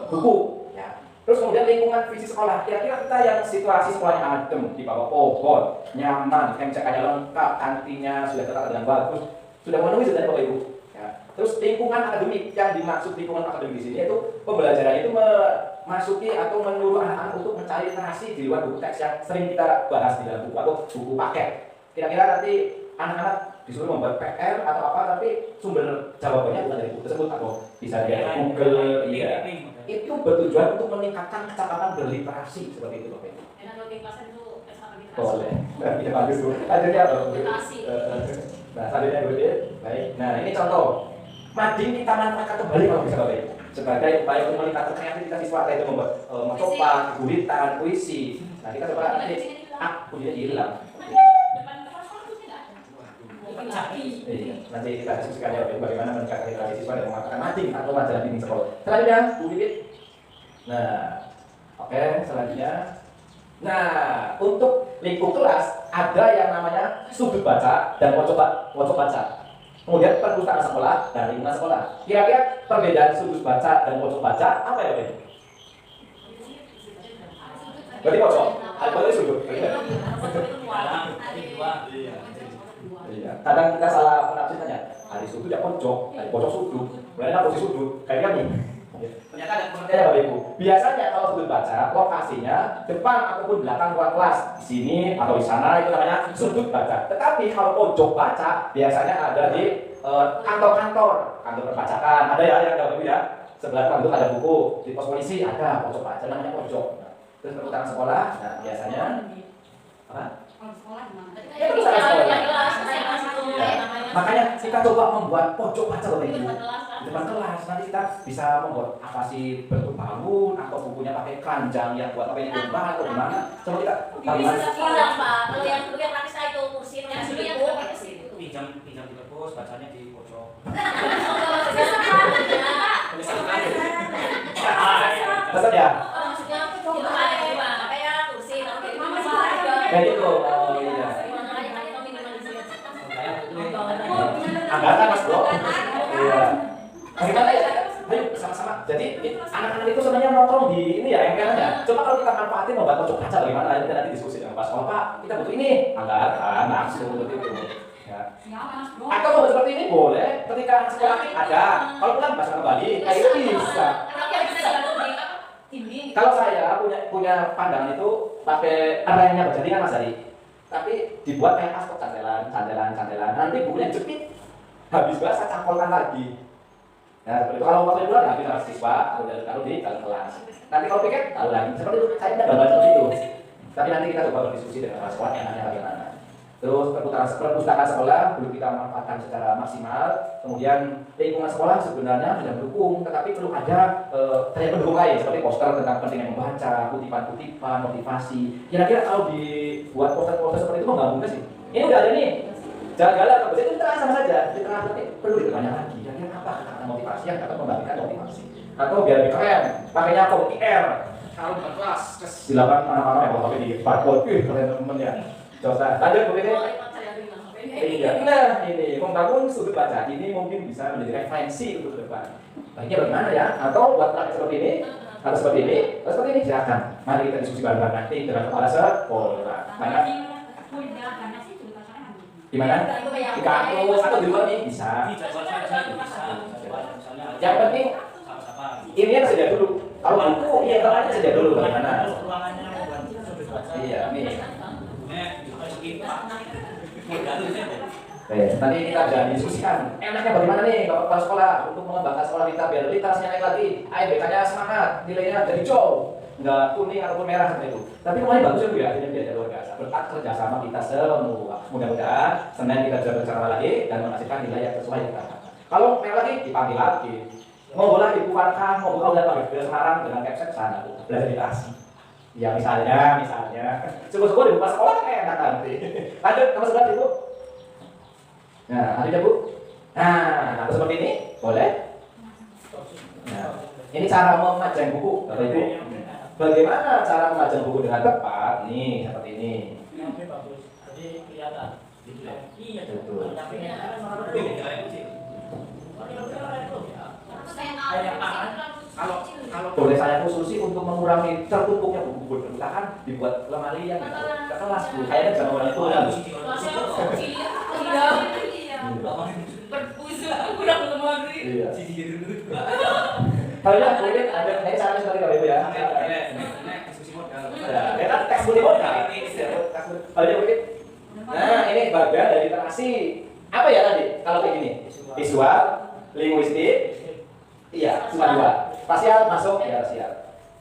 buku, ya. Terus kemudian lingkungan fisik sekolah. Kira-kira kita yang situasi sekolahnya adem, di bawah pohon, nyaman, MCK-nya lengkap, kantinnya sudah tertata dengan bagus, sudah memenuhi sebenarnya Bapak Ibu. Ya. Terus lingkungan akademik, yang dimaksud lingkungan akademik di sini yaitu pembelajaran itu memasuki atau menyuruh anak-anak untuk mencari literasi di luar buku teks yang sering kita bahas di dalam buku atau buku paket. Kira-kira nanti anak-anak disuruh membuat PR atau apa, tapi sumber jawabannya bukan dari buku tersebut atau bisa dari Google. Iya. Itu bertujuan untuk meningkatkan kecakapan berliterasi seperti itu Bapak Ibu. Boleh. Nah, ini bagus Bu. Lanjutnya apa? Nah, selanjutnya Bu. Baik. Nah, ini contoh. Mading kita manfaatkan kembali kalau bisa Bapak Ibu. Sebagai upaya untuk meningkatkan kreativitas siswa, yaitu membuat mencoba, guritan, puisi. Nah, kita coba nanti bunyinya hilang. Nanti kita diskusikan ya bagaimana meningkatkan literasi siswa dan memanfaatkan mading atau majalah dinding sekolah. Selanjutnya, Bu Titit. Nah, oke, selanjutnya. Nah, untuk lingkup kelas ada yang namanya sudut baca dan pojok baca. Kemudian perpustakaan sekolah dan lingkungan sekolah. Kira-kira perbedaan sudut baca dan pojok baca apa ya Pak? Berarti pojok, berarti sudut. Iya. Kadang kita salah penafsirannya. Hari sudut ya pojok, hari pojok sudut. Berarti apa posisi sudut? Kayak kami. Ternyata ada pengertiannya Bapak Ibu. Biasanya kalau sudut baca, lokasinya depan ataupun belakang ruang kelas. Di sini atau di sana itu namanya sudut baca. Tetapi kalau pojok baca biasanya ada di kantor-kantor, kantor perpajakan. Ada ya yang Bapak Ibu ya. Sebelah kantor ada buku, di pos polisi ada pojok baca namanya pojok. Terus perputaran sekolah, nah biasanya apa? Ya, makanya kita coba membuat pojok baca Bapak Ibu di depan kelas. Nanti kita bisa membuat apa sih bentuk bangun atau bukunya pakai keranjang yang buat apa ini rumah atau gimana. Coba kita bisa sekolah Pak. Kalau yang dulu yang saya itu kursi yang dulu yang pinjam di perpus, bacanya di pojok. Pesan ya? Maksudnya kayak kursi Kayak gitu. Oh iya. Angkatan Mas Bro. Iya. Bagaimana ya? Ayo sama-sama. Jadi anak-anak itu sebenarnya nongkrong di ini ya empelannya. Coba kalau kita manfaatin membuat pojok kaca bagaimana? Kita nanti diskusi dengan Pak Sekolah. Pak, kita butuh ini. Angkatan langsung seperti itu. Ya. Atau mau seperti ini boleh. Ketika sekolah ada. Kalau pulang bahasa kembali, kayak itu bisa. Kalau saya punya pandangan itu pakai remnya berjadi kan Mas Ari. Tapi dibuat kayak aspek cantelan. Nanti bukunya jepit. Habis bahasa cangkolkan lagi. Nah, seperti itu. Kalau waktu bulan habis sama siswa, taruh di dalam kelas. Nanti kalau piket, taruh lagi. Seperti itu. Saya tidak gambar seperti itu. Tapi nanti kita coba berdiskusi dengan kepala sekolah yang nanya bagaimana. Terus perpustakaan sekolah belum kita manfaatkan secara maksimal. Kemudian lingkungan sekolah sebenarnya sudah mendukung, tetapi perlu ada daya pendukung lain seperti poster tentang pentingnya membaca, kutipan-kutipan, motivasi. Kira-kira kalau dibuat poster-poster seperti itu menggabungkan sih. Ini udah ada nih. Jaga-jaga atau itu kita sama saja. Literasi perlu ditanya lagi. Kira-kira apa kata motivasi yang dapat membagikan motivasi? Atau biar lebih keren, pakainya apa? IR. Kalau di kelas, silakan anak-anak yang mau pakai di barcode. Keren teman-teman ya. Coba lanjut Bu Ini. Iya. Nah ini membangun sudut baca ini mungkin bisa menjadi referensi untuk ke depan. Baiknya bagaimana ya? Atau buat praktek seperti ini Atau seperti ini silakan. Mari kita diskusi bareng-bareng nanti dengan kepala sekolah. Banyak di mana? Di kampus atau di luar nih bisa. Yang penting ini yang sedia dulu. Kalau buku ya aja sedia dulu bagaimana? Iya, nih. Nanti kita bisa diskusikan. Enaknya bagaimana nih Bapak Kepala Sekolah untuk mengembangkan sekolah kita biar literasinya naik lagi, IPK-nya semangat, nilainya jadi hijau, nggak kuning ataupun merah seperti itu. Tapi kemarin bagus ya Bu ya, ini belajar luar biasa. Berkat kerjasama kita semua. Mudah-mudahan Senin kita bisa berbicara lagi dan menghasilkan nilai yang sesuai kita. Kalau merah lagi dipanggil lagi. Mau bola dibubarkan, mau buka udah pakai bela Semarang dengan capsek sana belajar literasi. Ya misalnya, syukur-syukur di rumah sekolah enak nanti. Lanjut, nomor 11 Ibu. Nah, ada Bu. Nah, seperti ini, boleh. Nah, ini cara memajang buku, Bapak Ibu. Bagaimana cara memajang buku dengan tepat? Nih, seperti ini. Jadi kelihatan. Iya, betul. Kalau boleh saya khususi untuk mengurangi tertumpuknya buku perpustakaan dibuat lemari yang ke kelas Bu. Kayaknya zaman itu kan. kurang lemari. Iya. Kalau ya boleh ada kayak cara seperti Bapak Ibu ya. Diskusi modal. Ya kan teks multimodal. Kalau dia mungkin. Nah, ini bagian dari literasi. Apa ya tadi? Kalau kayak gini. Visual, linguistik. Iya, cuma 2. Spasial masuk ya siap.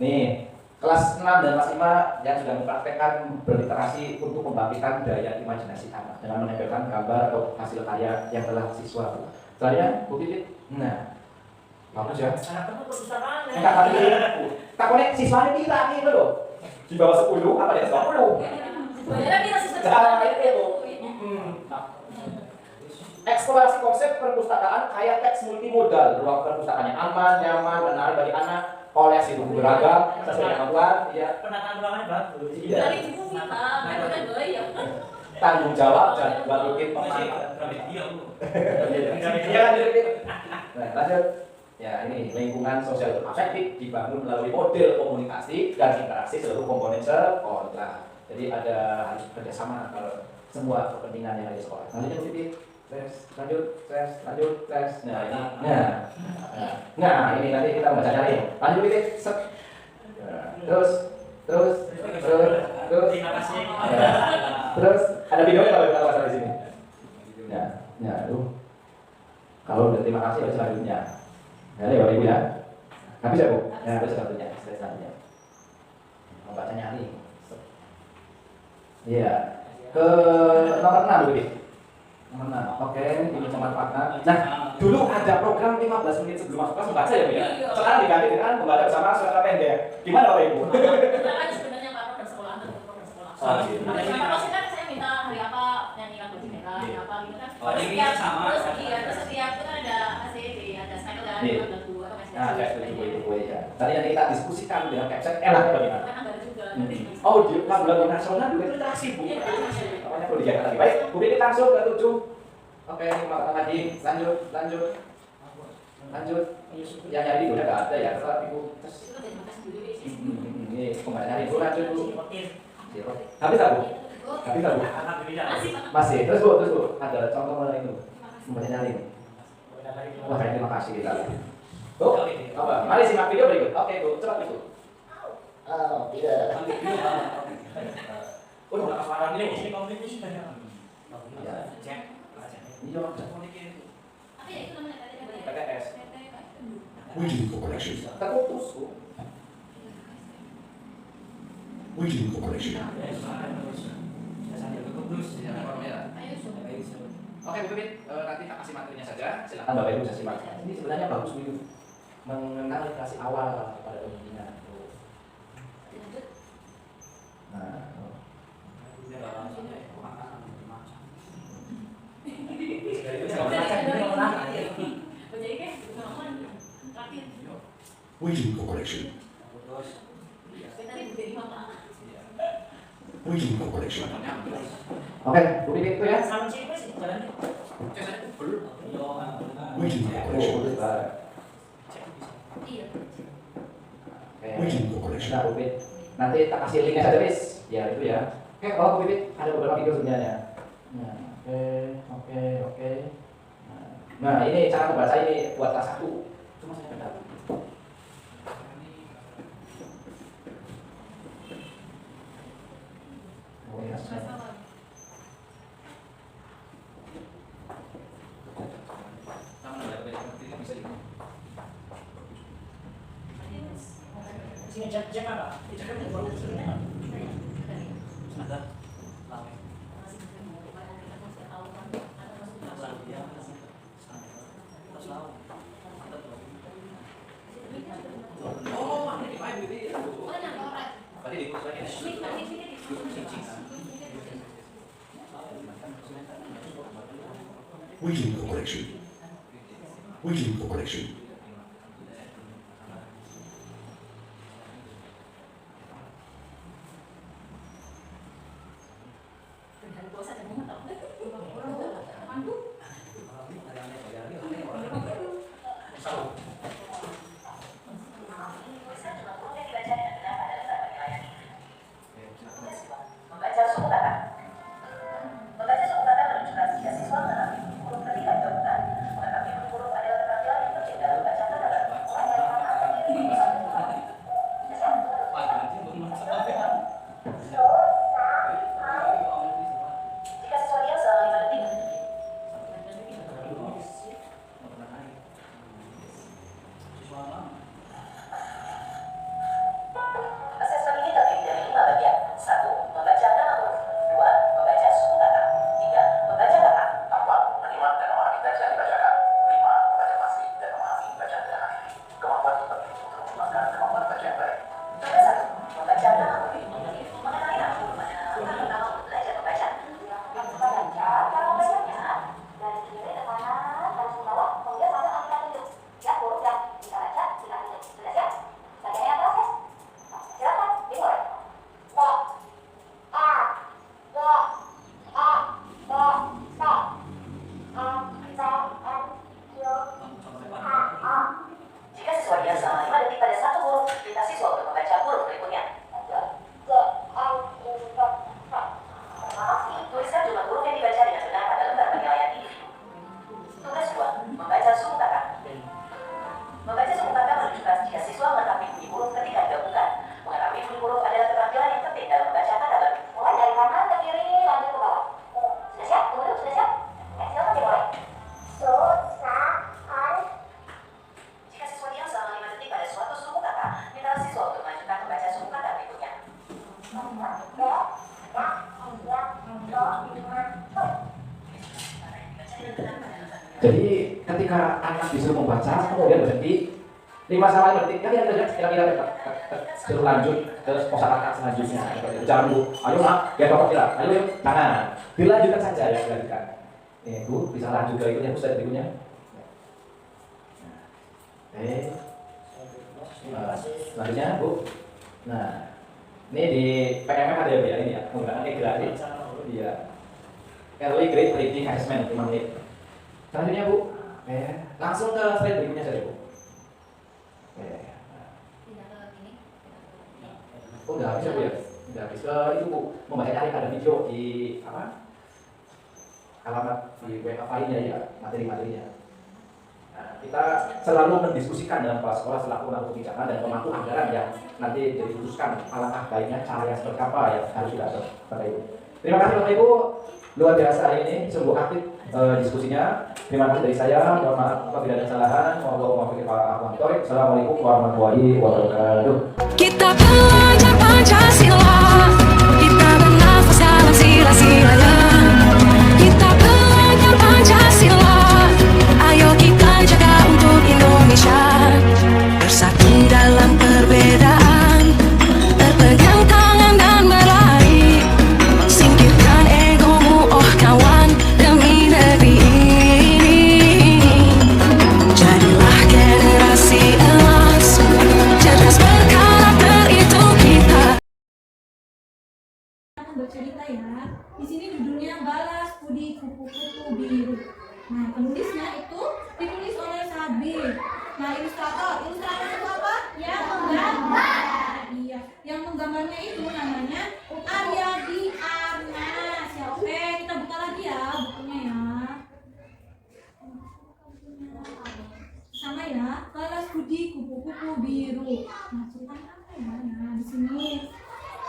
Nih, kelas 6 dan kelas 5 yang sudah mempraktekkan berliterasi untuk membangkitkan daya imajinasi anak dengan menempelkan gambar atau hasil karya yang telah siswa. Selanjutnya, Bu Titit. Nah, bagus ya. Enggak kali ini. Takutnya siswanya kita gitu loh. Di bawah 10 apa ya? 20. Sebenarnya kita siswa itu. Eksplorasi konsep perpustakaan kayak teks multimodal. Ruang perpustakaannya aman, nyaman, menarik bagi anak. Koleksi buku beragam sesuai kemampuan. Ya. Penataan ruangannya bagus. Iya. dari buku kita, itu kan ya. Tanggung jawab dan balikin pemanfaatan. Iya kan jadi. Nah, lanjut. Ya, ini lingkungan sosial afektif dibangun melalui model komunikasi dan interaksi seluruh komponen sekolah. Jadi harus kerjasama antara semua kepentingan yang ada di sekolah. Selanjutnya positif. Lanjut. Nah, ini nanti kita baca nih. Lanjut positif. Terus. Terima kasih. Terus ada videonya kalau kita pasang di sini. Kalau udah terima kasih harus selanjutnya. Ya, Bapak Ibu ya. Habis ya Bu? Ya, habis satunya. Selanjutnya. Membacanya nih. Iya. Ke nomor 6 Bu. Nomor 6. Oke, ini memanfaatkan. Nah, dulu ada program 15 menit sebelum masuk kelas membaca ya Bu ya. Sekarang diganti dengan membaca bersama suara pendek. Gimana Bapak Ibu? Sebenarnya Pak program sekolah. Oh, gitu. Kalau kan saya minta hari apa nyanyikan baju merah, hari apa gitu kan. Oh, ini sama. Terus setiap itu kan ada ACD, ada cycle dan Iya. lagu apa Nah, kayak itu ya. Tadi yang kita diskusikan dengan capsek enaknya bagaimana? kan ada juga. Oh, di lagu nasional juga literasi Bu. Namanya perlu dijaga lagi. Baik, Bu Bibi langsung ke 7. Oke, terima lagi. Lanjut. Yang nyari udah nggak ada ya, tetap Ibu. Ini pembacaan Ibu lanjut Bu. Habis tak Bu? Masih. Terus Bu. Ada contoh mengenai itu. Pembacaan lain. Wah, terima kasih kita. Bu, apa? Mari simak video berikut. Oke Bu, cepat Bu. Oh, iya. Udah keparan ini kompetisi. Iya. Cek. Iya, Apa ya itu namanya tadi? PTS. Waiting for connection. Terputus Bu. Waiting for connection. Oke Bu Bibit, nanti tak kasih materinya saja. Silakan Bapak Ibu bisa simak. Ini sebenarnya bagus Bu, mengenal literasi awal pada pemimpinan. Nah, Waiting for connection. Waiting for connection. oke, Bu Bibit itu ya. Sama cipes sih jalannya. Waiting for connection. Oke. correction. Nah, Bu Pipit, nanti tak kasih linknya saja, Bis. Ya, itu ya. Oke, kalau Bu Pipit ada beberapa video sebenarnya. Nah, oke. Nah, ini cara membaca ini buat kelas 1. Cuma saya bentar. Oh, ya. Sini cek apa? Cek kan buat sini. Ada. Waiting for correction. Waiting for correction. Membaca suku kata. Membaca suku kata menunjukkan jika siswa mengenali huruf ketika ditemukan. Mengenali huruf adalah keterampilan yang penting dalam membaca kata baru. Mulai dari mana atau diri jika siswa diam selama 5 detik. Asesmen ini terdiri dari 5 bagian. 1. Membaca nama huruf. 2. Membaca suku kata. 3. Membaca kata. 4. Menerima dan memahami teks yang dibacakan. 5. Membaca pasti dan memahami bacaan gerakan ini. Kemampuan ini penting untuk mengembangkan kemampuan baca yang baik. Tugas 1. Membaca nama huruf. Mengenali nama huruf adalah langkah pertama untuk belajar membaca. Cara membacanya dari kiri ke kanan, garis ke bawah, kemudian pada angka tunjuk. Ya, huruf yang bisa baca, bisa tunjuk. Sudah siap? Bagian yang proses. Silakan dimulai. Jika siswa diam selama 5 detik pada satu huruf, minta siswa untuk membaca huruf berikutnya. Tuliskan jumlah huruf yang dibaca dengan benar pada lembar penilaian individu. Tugas 2. Membaca suku kata. Membaca suku kata menunjukkan jika siswa mengetahui bunyi huruf ketika digabungkan. Mengetahui bunyi huruf adalah keterampilan yang penting dalam membaca kata baru. Mulai dari kanan ke kiri, lanjut ke bawah. Sudah siap? Tunggu, sudah siap? Silakan dimulai. Jika siswa diam selama 5 detik pada suatu suku kata, minta siswa untuk melanjutkan membaca suku kata berikutnya. Jadi ketika anak disuruh membaca, kemudian berhenti 5 detik, lihat saja kira-kira suruh lanjut ke kosakata selanjutnya. Jangan dulu, ayo nak, biar bapak bilang, ayo tangan, dilanjutkan saja ya, dilanjutkan. Nih Bu, bisa lanjut ke berikutnya, Ustaz berikutnya. Selanjutnya Bu. Nah, ini di PMM ada ya ini ya, menggunakan gratis. Iya. Early Grade Reading Assessment 5 menit. Selanjutnya Bu, langsung ke slide berikutnya saja Bu. Oh, udah habis ya Bu ya? Udah habis. Itu Bu, membaca cari ada video di apa? Alamat di web apa ini ya, materi-materinya. Nah, kita selalu mendiskusikan dalam kepala sekolah selaku pemangku kebijakan dan pemangku anggaran yang nanti diputuskan alangkah baiknya cara yang seperti apa yang harus dilakukan Bapak Ibu. Terima kasih Bapak Ibu, luar biasa ini sungguh aktif diskusinya. Terima kasih dari saya. Mohon maaf apabila ada kesalahan. Assalamualaikum warahmatullahi wabarakatuh. Kita belajar Pancasila, kita bernafas dalam sila-silanya. Kita belajar Pancasila, ayo kita jaga untuk Indonesia. Bersatu dalam perbedaan, berpegang tangan dan meraih. Singkirkan egomu, oh kawan, demi negeri ini. Jadilah generasi emas, cerdas berkarakter itu kita. Akan bercerita ya. Di sini judulnya Balas Budi Kupu-Kupu Biru. Nah, penulisnya itu ditulis oleh Sabir. Nah, ilustrator itu apa? Ya, menggambar. Iya. Yang menggambarnya itu namanya Aryadi Arnas. Ya, oke, kita buka lagi ya bukunya ya. Sama ya, Balas Budi kupu-kupu biru. Nah, ceritanya apa ya? Nah, di sini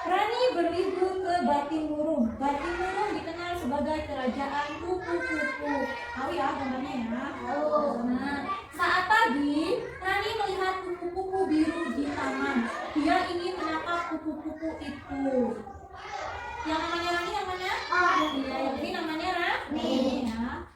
Rani berlibur ke Batimurung. Batimurung dikenal sebagai kerajaan kupu-kupu. Tahu ya gambarnya ya? Nah, saat pagi, Rani melihat kupu-kupu biru di taman. Dia ingin menangkap kupu-kupu itu. Yang namanya Rani yang mana? Iya, yang ini namanya Rani. Ya.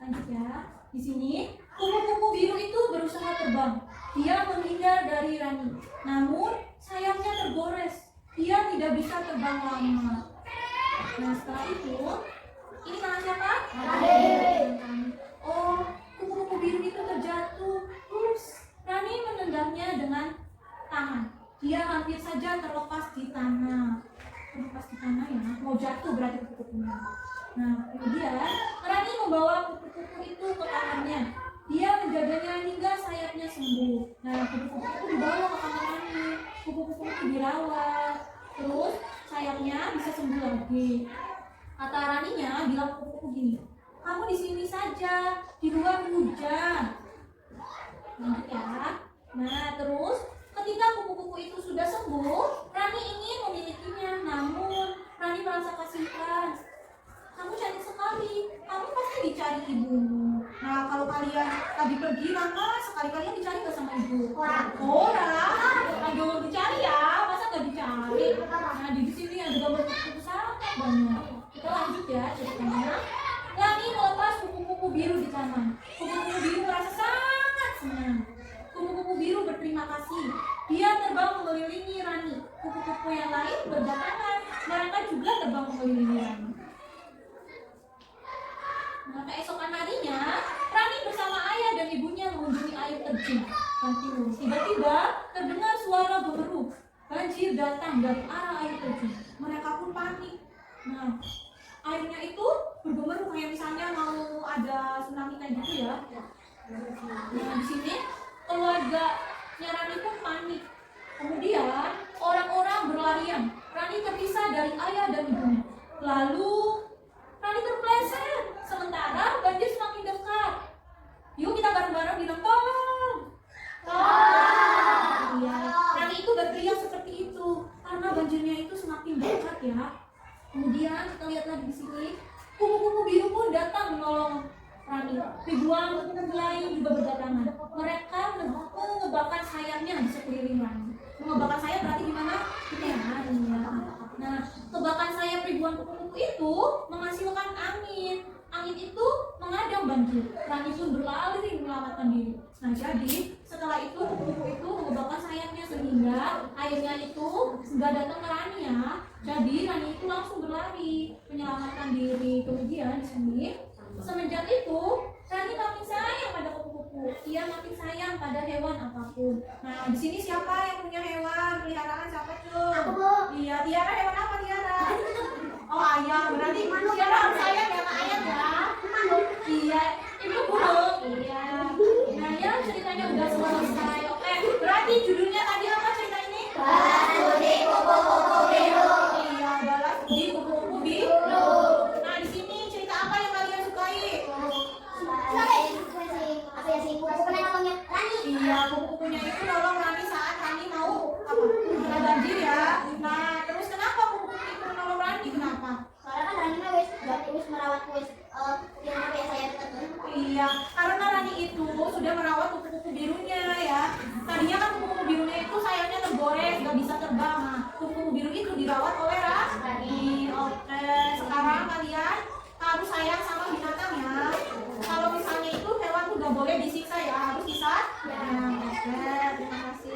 Lanjut ya. Di sini, kupu-kupu biru itu berusaha terbang. Dia menghindar dari Rani. Namun, sayapnya tergores. Dia tidak bisa terbang lama. Nah, setelah itu, ini tangan siapa? Oh, kupu-kupu biru itu terjatuh. Rani menendangnya dengan tangan. Dia hampir saja terlepas di tanah. Terlepas di tanah ya, mau jatuh berarti kupu-kupunya. Nah, kemudian Rani membawa kupu-kupu itu ke kamarnya. Dia menjaganya hingga sayapnya sembuh. Nah, kupu-kupu itu dibawa ke kamar Rani. Kupu-kupu itu dirawat. Terus sayapnya bisa sembuh lagi. Kata Raninya bilang kupu-kupu gini, kamu di sini saja, di luar hujan. Lanjut ya. Nah, terus ketika kupu-kupu itu sudah sembuh, Rani ingin memilikinya. Namun Rani merasa kasihan. Kamu cantik sekali, kamu pasti dicari ibumu. Nah, kalau kalian tadi pergi lama, sekali-kalian dicari gak sama ibu? Orang, aduh dicari ya, masa gak dicari? Nah, di sini ada gambar kupu-kupu sangat banyak. Kita lanjut ya ceritanya. Rani melepas kupu-kupu biru di taman. Kupu-kupu biru merasa sangat senang. Kupu-kupu biru berterima kasih. Dia terbang mengelilingi Rani. Kupu-kupu yang lain berdatangan. Mereka juga terbang mengelilingi Rani. Nah, keesokan harinya, Rani bersama ayah dan ibunya mengunjungi air terjun Batimurung. Tiba-tiba terdengar suara gemuruh. Banjir datang dari arah air terjun. Mereka pun panik. Nah, airnya itu bergemuruh kayak misalnya mau ada tsunami kayak gitu ya. Nah, di sini keluarganya Rani pun panik. Kemudian orang-orang berlarian. Rani terpisah dari ayah dan ibunya. Lalu Rani terpleset. Sementara banjir semakin dekat. Yuk kita bareng-bareng bilang tolong. Tolong. Iya. Rani itu berteriak seperti itu karena banjirnya itu semakin dekat ya. Kemudian kita lihat lagi di sini, kupu-kupu biru pun datang menolong Rani. Ribuan kupu-kupu lain juga berdatangan. Mereka mengebakkan sayapnya di sekeliling Rani. Mengebakkan sayap berarti gimana? Ini ya. Nah, kebakan sayap ribuan kupu-kupu itu menghasilkan angin. Angin itu mengadang banjir. Rani pun berlari menyelamatkan diri. Nah, jadi setelah itu kupu-kupu itu mengebakkan sayapnya sehingga airnya itu nggak datang ke Rani ya. Jadi Rani itu langsung berlari menyelamatkan diri. Kemudian di sini semenjak itu Rani makin sayang pada kupu-kupu. Ia makin sayang pada hewan apapun. Nah, di sini siapa yang punya hewan peliharaan? Siapa cuy? Aku, Bu. Iya, Tiara hewan apa Tiara? Oh, ayam. Berarti Tiara harus sayang ya sama ayam ya. Iya, itu burung. Iya. Nah, ya ceritanya udah selesai. Oke, berarti judulnya tadi apa cerita ini? Balas Budi kupu-kupu biru. Iya, Balas Budi kupu-kupu biru. Nah, di sini cerita apa yang kalian sukai? Apa ya sih? Kupu-kupunya nolongnya Rani. Iya, kupu-kupunya itu nolong Rani saat Rani mau apa? Kena banjir ya. Nah, terus kenapa kupu-kupu itu menolong Rani? Kenapa? Soalnya kan Rani mah wis merawat yang apa ya saya itu. Iya, karena Rani itu sudah merawat kupu-kupu birunya ya. Tadinya kan kupu-kupu birunya itu sayapnya tergores, nggak bisa terbang. Nah, kupu-kupu biru itu dirawat oleh Rani. Oke, sekarang kalian harus sayang sama binatang ya. Kalau misalnya itu hewan tuh nggak boleh disiksa ya, harus disayang. Oke, terima kasih.